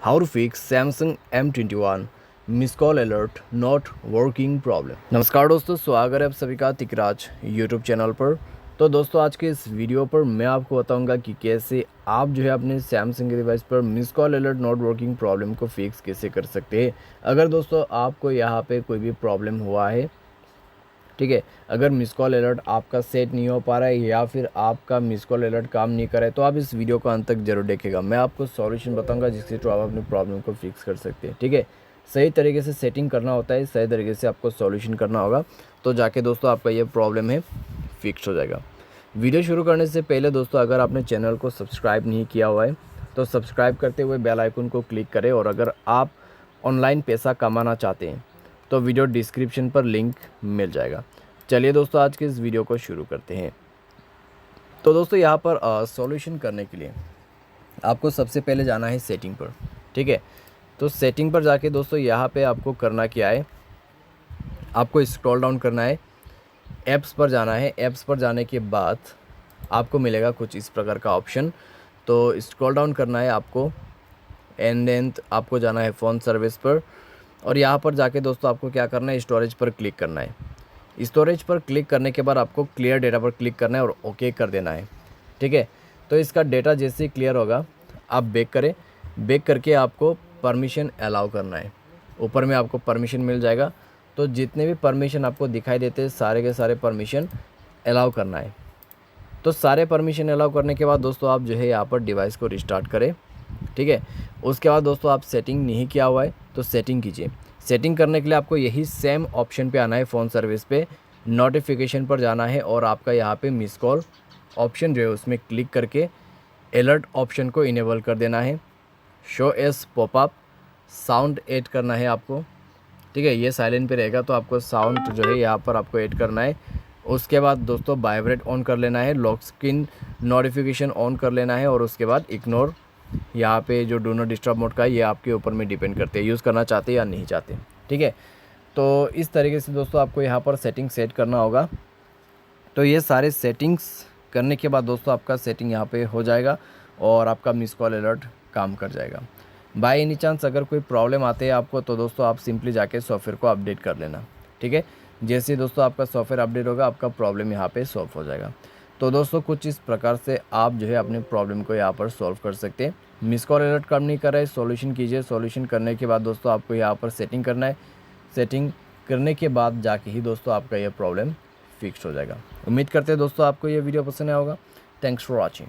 How to fix Samsung M21 miss call alert not working problem. नमस्कार दोस्तों, स्वागत है आप सभी का तिकराज यूट्यूब चैनल पर। तो दोस्तों आज के इस वीडियो पर मैं आपको बताऊंगा कि कैसे आप जो है अपने सैमसंग के डिवाइस पर miss call alert not working problem को फिक्स कैसे कर सकते हैं। अगर दोस्तों आपको यहाँ पे कोई भी प्रॉब्लम हुआ है, ठीक है, अगर मिस कॉल अलर्ट आपका सेट नहीं हो पा रहा है या फिर आपका मिस कॉल अलर्ट काम नहीं कर रहा है, तो आप इस वीडियो को अंत तक जरूर देखेगा। मैं आपको सॉल्यूशन बताऊंगा जिससे तो आप अपनी प्रॉब्लम को फिक्स कर सकते हैं। ठीक है, सही तरीके से सेटिंग करना होता है, सही तरीके से आपको सॉल्यूशन करना होगा, तो जाके दोस्तों आपका ये प्रॉब्लम है फिक्स हो जाएगा। वीडियो शुरू करने से पहले दोस्तों अगर आपने चैनल को सब्सक्राइब नहीं किया हुआ है तो सब्सक्राइब करते हुए बेल आइकन को क्लिक करें, और अगर आप ऑनलाइन पैसा कमाना चाहते हैं तो वीडियो डिस्क्रिप्शन पर लिंक मिल जाएगा। चलिए दोस्तों आज के इस वीडियो को शुरू करते हैं। तो दोस्तों यहाँ पर सॉल्यूशन करने के लिए आपको सबसे पहले जाना है सेटिंग पर। ठीक है, तो सेटिंग पर जाके दोस्तों यहाँ पे आपको करना क्या है, आपको स्क्रॉल डाउन करना है, ऐप्स पर जाना है। ऐप्स पर जाने के बाद आपको मिलेगा कुछ इस प्रकार का ऑप्शन, तो स्क्रॉल डाउन करना है आपको एंड देन आपको जाना है फ़ोन सर्विस पर, और यहाँ पर जाके दोस्तों आपको क्या करना है, स्टोरेज पर क्लिक करना है। स्टोरेज पर क्लिक करने के बाद आपको क्लियर डेटा पर क्लिक करना है और ओके कर देना है। ठीक है, तो इसका डेटा जैसे ही क्लियर होगा आप बैक करें, बैक करके आपको परमिशन अलाउ करना है। ऊपर में आपको परमिशन मिल जाएगा, तो जितने भी परमिशन आपको दिखाई देते हैं सारे के सारे परमिशन अलाउ करना है। तो सारे परमिशन अलाउ करने के बाद दोस्तों आप जो है यहाँ पर डिवाइस को रिस्टार्ट करें। ठीक है, उसके बाद दोस्तों आप सेटिंग नहीं किया हुआ है तो सेटिंग कीजिए। सेटिंग करने के लिए आपको यही सेम ऑप्शन पे आना है, फ़ोन सर्विस पे नोटिफिकेशन पर जाना है, और आपका यहाँ पे मिस कॉल ऑप्शन जो है उसमें क्लिक करके अलर्ट ऑप्शन को इनेबल कर देना है। Show S popup sound add करना है आपको। ठीक है, ये साइलेंट पे रहेगा तो आपको साउंड जो है यहाँ पर आपको ऐड करना है। उसके बाद दोस्तों वाइब्रेट ऑन कर लेना है, लॉक स्क्रीन नोटिफिकेशन ऑन कर लेना है, और उसके बाद इग्नोर यहाँ पे जो डू नॉट डिस्टर्ब मोड का है ये आपके ऊपर में डिपेंड करते हैं, यूज़ करना चाहते हैं या नहीं चाहते। ठीक है, तो इस तरीके से दोस्तों आपको यहाँ पर सेटिंग सेट करना होगा। तो ये सारे सेटिंग्स करने के बाद दोस्तों आपका सेटिंग यहाँ पे हो जाएगा और आपका मिस कॉल अलर्ट काम कर जाएगा। बाय एनी चांस अगर कोई प्रॉब्लम आते हैं आपको तो दोस्तों आप सिंपली जाके सॉफ्टवेयर को अपडेट कर लेना। ठीक है, जैसे दोस्तों आपका सॉफ्टवेयर अपडेट होगा आपका प्रॉब्लम यहाँ पे सॉल्व हो जाएगा। तो दोस्तों कुछ इस प्रकार से आप जो है अपने प्रॉब्लम को यहाँ पर सॉल्व कर सकते हैं। मिस कॉल अलर्ट काम नहीं कर रहा है, सॉल्यूशन कीजिए। सॉल्यूशन करने के बाद दोस्तों आपको यहाँ पर सेटिंग करना है। सेटिंग करने के बाद जाके ही दोस्तों आपका यह प्रॉब्लम फिक्स हो जाएगा। उम्मीद करते हैं दोस्तों आपको ये वीडियो पसंद आया होगा। Thanks for watching.